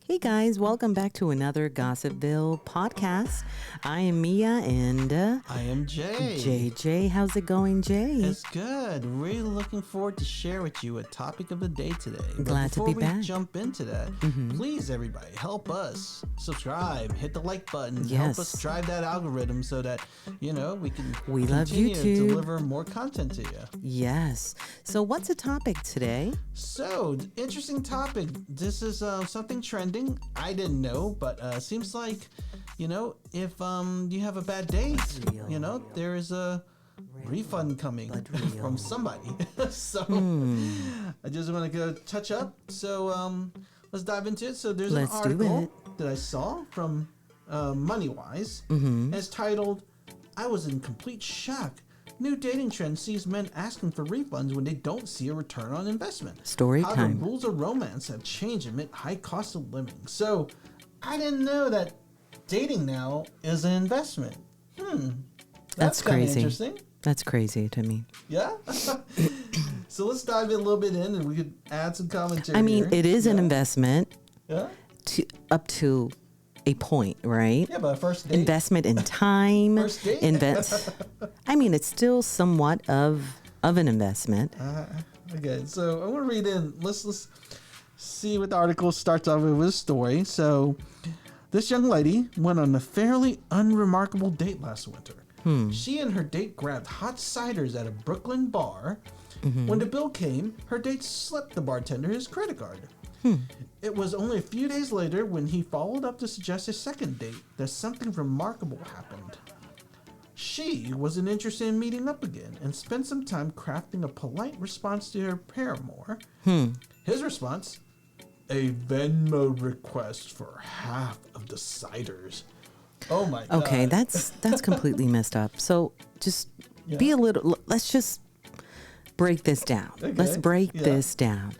Hey guys, welcome back to another Gossipville Podcast. I am Mia and I am Jay. JJ. How's it going, Jay? It's good. Really looking forward to share with you a topic of the day today. Glad to be back. Before we jump into that, please everybody help us subscribe, hit the like button, Yes. help us drive that algorithm so that we can love continue YouTube. to deliver more content to you. Yes. So what's the topic today? So, interesting topic. This is something trending. I didn't know, but seems like, if you have a bad date, there is a refund coming from somebody. So, I just want to go touch up. So, let's dive into it. So, there's an article that I saw from MoneyWise. And it's titled, "I was in complete shock. New dating trend sees men asking for refunds when they don't see a return on investment. Story How time. the rules of romance have changed amid high cost of living." So, I didn't know that dating now is an investment. That's kind of crazy. interesting. That's crazy to me. Yeah? So let's dive in a little bit in and we could add some commentary. I mean, here. it is an investment Yeah? up to a point, right? Yeah, but first date. Investment in time. First date? I mean, it's still somewhat of an investment. Okay, so I want to read in. Let's see what the article starts off with a story. So, this young lady went on a fairly unremarkable date last winter. She and her date grabbed hot ciders at a Brooklyn bar. When the bill came, her date slipped the bartender his credit card. It was only a few days later when he followed up to suggest a second date that something remarkable happened. She wasn't interested in meeting up again and spent some time crafting a polite response to her paramour. His response? A Venmo request for half of the ciders. Oh my God. Okay, that's completely messed up. So just be a little. Let's just break this down. Okay, Let's break this down.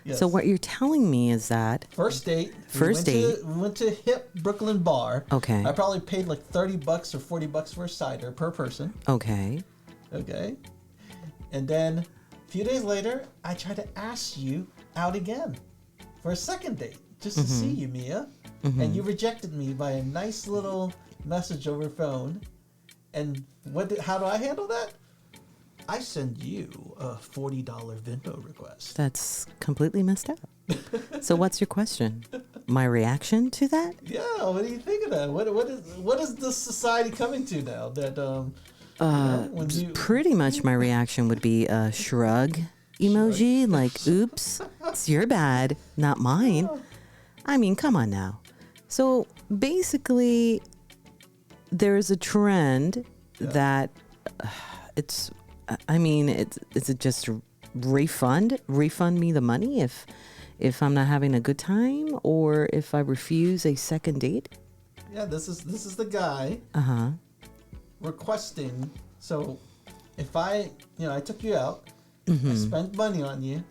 Yes. So what you're telling me is that First date. We went to a hip Brooklyn bar. Okay. I probably paid like $30 or $40 for a cider per person. okay, Okay. And then a few days later, I tried to ask you out again for a second date just to see you, Mia. And you rejected me by a nice little message over phone. And how do I handle that? I send you a $40 Venmo request. that's completely messed up. So what's your question? My reaction to that? Yeah, what do you think of that? What is this society coming to now? That Pretty much my reaction would be a shrug emoji, like, oops, it's your bad, not mine. I mean, come on now. So basically, there's a trend that it's it just refund me the money if I'm not having a good time or if I refuse a second date? Yeah, this is the guy requesting. So if I took you out, I spent money on you,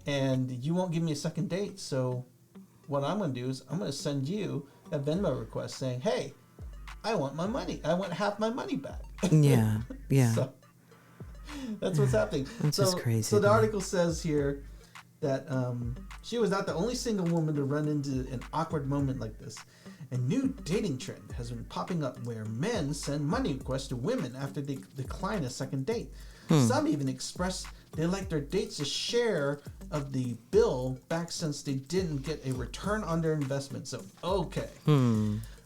and you won't give me a second date. So what I'm going to do is I'm going to send you a Venmo request saying, "Hey, I want my money. I want half my money back." Yeah. So that's what's happening. That's just crazy So the to me. article says here that she was not the only single woman to run into an awkward moment like this. A new dating trend has been popping up where men send money requests to women after they decline a second date. Some even express they like their dates to share of the bill back since they didn't get a return on their investment. So, okay.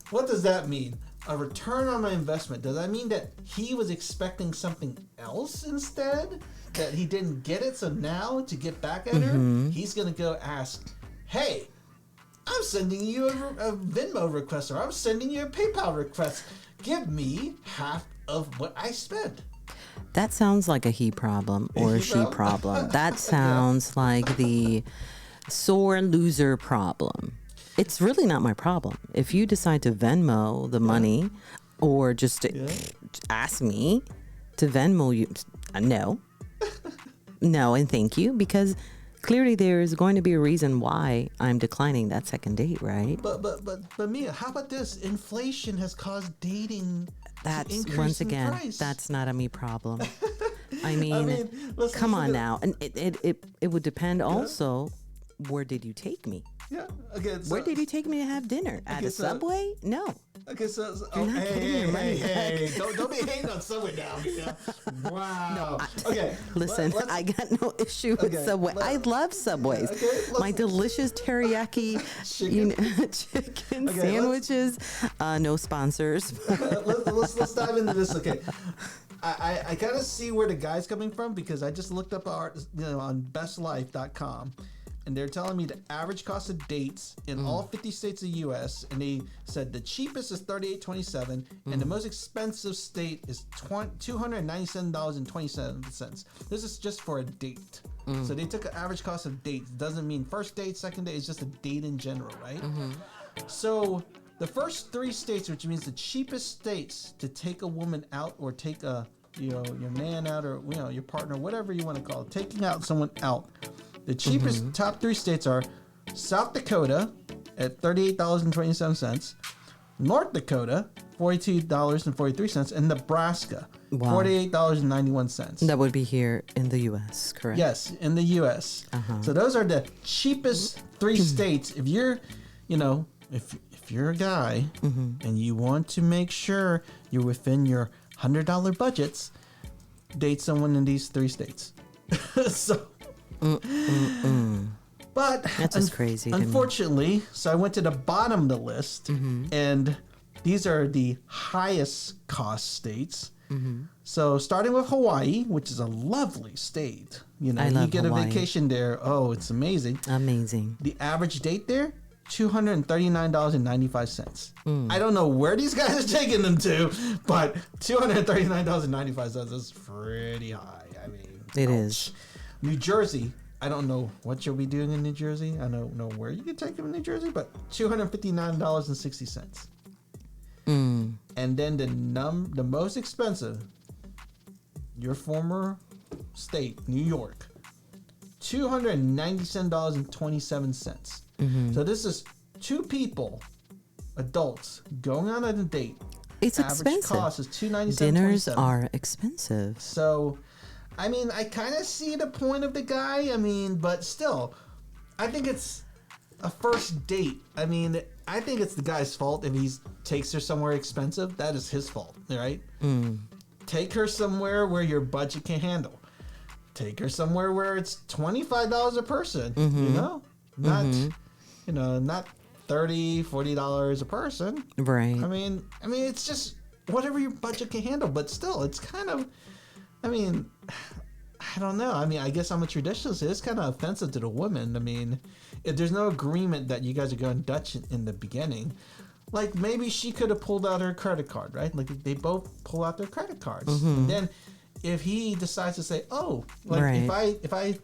What does that mean? A return on my investment. Does that mean that he was expecting something else instead? That he didn't get it, so now to get back at her, he's going to go ask, "Hey, I'm sending you a Venmo request, or I'm sending you a PayPal request. Give me half of what I spent." That sounds like a he problem or a she problem. That sounds like the sore loser problem. It's really not my problem. If you decide to Venmo the money or just to ask me to Venmo you, no. No, and thank you, because clearly there's going to be a reason why I'm declining that second date, right? But Mia, how about this? Inflation has caused dating to That's increase once in again, price. that's not a me problem. I mean, listen, come on listen. now. And it would depend also, where did you take me? Yeah. Okay. So, Where did you take me to have dinner? At a so- Subway? No. Okay, so You're not getting your money back. don't be hating on Subway now. Yeah. Wow. Okay. Listen, let's- I got no issue with Okay, Subway. I love Subways. Okay, My let's- delicious teriyaki chicken Okay, sandwiches. No sponsors. let's dive into this. Okay. I kind of see where the guy's coming from because I just looked up on bestlife.com. And they're telling me the average cost of dates in all 50 states of the U.S. And they said the cheapest is $38.27, and the most expensive state is $297.27. This is just for a date. So they took an average cost of dates. Doesn't mean first date, second date. It's just a date in general, right? So the first 3 states, which means the cheapest states to take a woman out or take your man out or your partner, whatever you want to call it, taking out someone out. The cheapest top 3 states are South Dakota at $38.27, North Dakota $42.43, and Nebraska $48.91. That would be here in the U.S., correct? Yes, in the U.S. So those are the cheapest 3 states. If you're, if you're a guy and you want to make sure you're within your $100 budgets, date someone in these 3 states. So. But that's just crazy. Unfortunately, so I went to the bottom of the list, and these are the highest cost states. So starting with Hawaii, which is a lovely state, you get Hawaii. a vacation there. Oh, it's amazing. Amazing. The average date there, $239.95. I don't know where these guys are taking them to, but $239.95 is pretty high. I mean, it is. New Jersey, I don't know what you'll be doing in New Jersey. I don't know where you can take them in New Jersey, but $259.60. And then the most expensive, your former state, New York, $297.27. So this is 2 people, adults, going on a date. It's expensive. Cost is $297.27. Dinners are expensive. So, I mean, I kind of see the point of the guy. I mean, but still, I think it's a first date. I mean, I think it's the guy's fault if he takes her somewhere expensive. That is his fault, right? Take her somewhere where your budget can handle. Take her somewhere where it's $25 a person. Not not $30, $40 a person. Right. I mean, it's just whatever your budget can handle. But still, it's kind of. I mean, I don't know. I mean, I guess I'm a traditionalist. It's kind of offensive to the woman. I mean, if there's no agreement that you guys are going Dutch in the beginning, like maybe she could have pulled out her credit card, right? Like they both pull out their credit cards. And then if he decides to say, oh, like if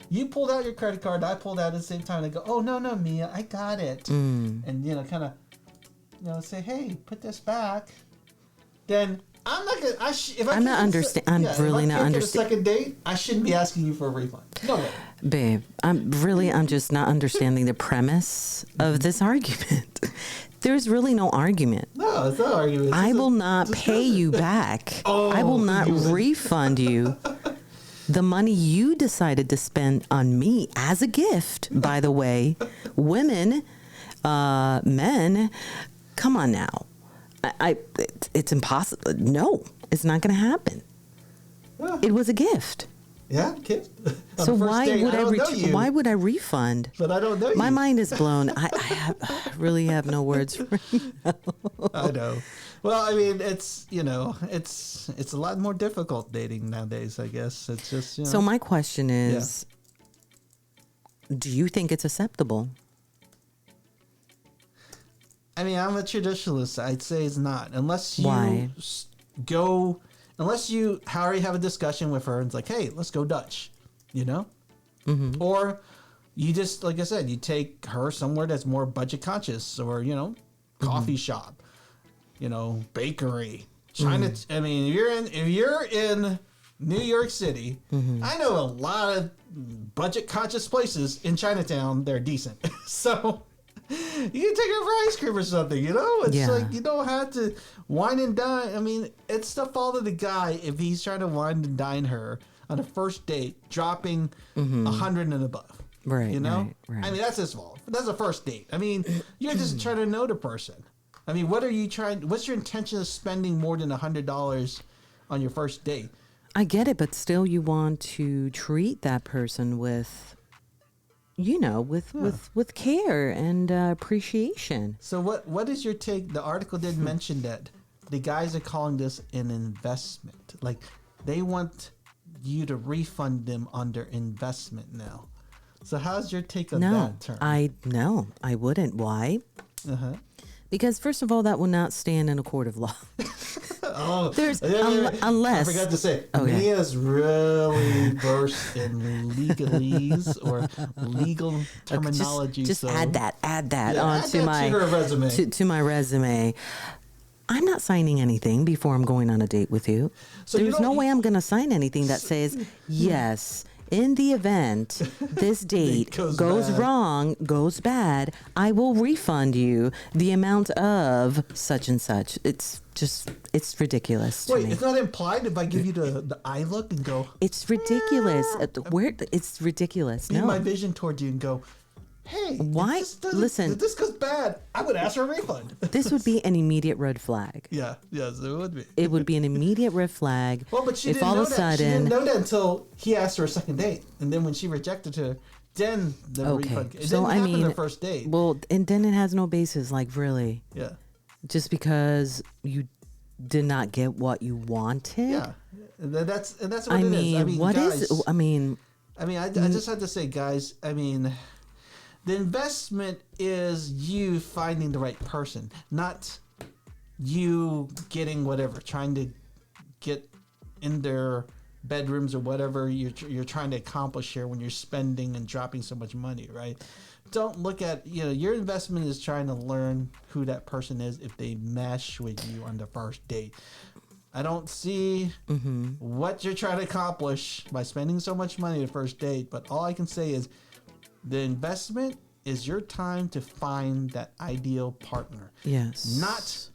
you pulled out your credit card, I pulled out at the same time, they go, oh, no, Mia, I got it. And, kind of, say, hey, put this back. Then I'm not gonna. I'm not understanding. I'm really not understanding. Second date, I shouldn't be asking you for a refund. No way, babe. I'm just not understanding the premise of this argument. There's really no argument. No, it's not argument. I will not pay you back. I will not refund you the money you decided to spend on me as a gift. By the way, women, men, come on now. It's impossible. No, it's not going to happen. Well, it was a gift. Yeah, gift. So why would I refund? But I don't know you. My mind is blown. I really have no words for you. I know. Well, I mean, it's it's a lot more difficult dating nowadays. I guess it's just. So my question is, do you think it's acceptable? I mean, I'm a traditionalist. I'd say it's not. Unless you unless you already have a discussion with her and it's like, hey, let's go Dutch, Or you just, like I said, you take her somewhere that's more budget conscious or, coffee shop, bakery, China. I mean, if you're in New York City, I know a lot of budget conscious places in Chinatown. They're decent. So You can take her for ice cream or something, you know? It's Yeah. like you don't have to wine and dine. I mean, it's the fault of the guy if he's trying to wine and dine her on a first date, dropping 100 and above. Right. You know? Right. I mean, that's his fault. That's a first date. I mean, you're just trying to know the person. I mean, what's your intention of spending more than $100 on your first date? I get it, but still you want to treat that person with, with care and appreciation. So what is your take? The article did mention that the guys are calling this an investment. Like they want you to refund them under investment now. So how's your take on that term? I wouldn't. Why? Uh-huh. Because first of all, that will not stand in a court of law. Oh, There's unless unless I forgot to say, Okay. Mia's really versed in legalese or legal terminology. Just so add that Yeah, onto add that my to her resume. to my resume. I'm not signing anything before I'm going on a date with you. So you There's don't- no way I'm going to sign anything that says, yes, in the event this date goes goes bad. wrong, goes bad, I will refund you the amount of such and such. It's ridiculous to Wait, me. it's not implied if I give you the eye look and go, It's ridiculous. It's ridiculous. be No. my vision towards you and go, hey, Why? Listen. if this goes bad, I would ask for a refund. This would be an immediate red flag. Yeah, yes, it would be. It would be an immediate red flag. Well, but she if didn't all know of a that. She sudden, didn't know that until he asked her a second date, and then when she rejected her, then the okay. refund. It So didn't I happen mean, their first date. well, and then it has no basis. Like really, Yeah, just because you did not get what you wanted. yeah, and that's what I it mean, is. I mean, what guys, is? I mean, I just have to say, guys. I mean, the investment is you finding the right person, not you getting whatever, trying to get in their bedrooms or whatever you're trying to accomplish here when you're spending and dropping so much money, right? Don't look at, your investment is trying to learn who that person is if they mesh with you on the first date. I don't see what you're trying to accomplish by spending so much money the first date, but all I can say is the investment is your time to find that ideal partner. yes. Not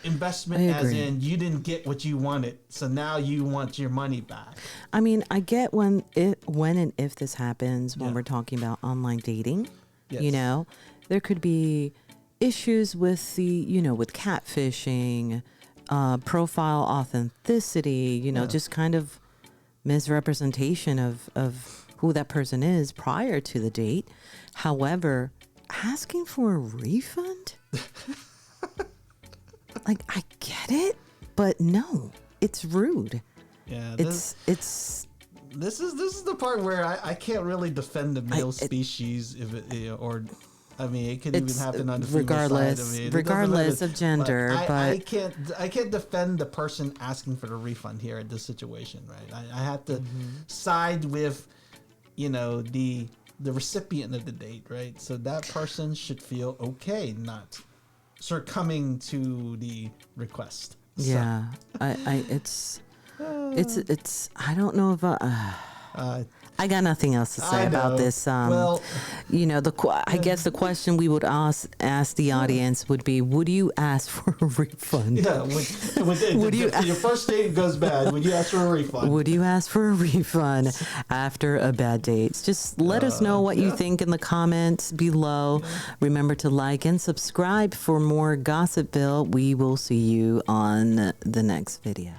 investment I as agree. in you didn't get what you wanted, so now you want your money back. I mean, I get when and if this happens when Yeah. we're talking about online dating. Yes. There could be issues with with catfishing, profile authenticity, just kind of misrepresentation of who that person is prior to the date. However, asking for a refund? Like, I get it, but no, it's rude. Yeah, It's this is the part where I can't really defend the male species if it or I mean it could even It's happen on the female regardless- side. I mean, it doesn't regardless matter. of gender, I but- can't defend the person asking for the refund here in this situation, right? I have to side with the recipient of the date, right? So that person should feel okay not succumbing to the request. So, yeah. It's I don't know if I got nothing else to say I about know. this. Well, I guess the question we would ask the audience would be: would you ask for a refund? yeah, if your first date goes bad, would you ask for a refund? Would you ask for a refund after a bad date? Just let us know what you yeah. think in the comments below. Remember to like and subscribe for more Gossipville. We will see you on the next video.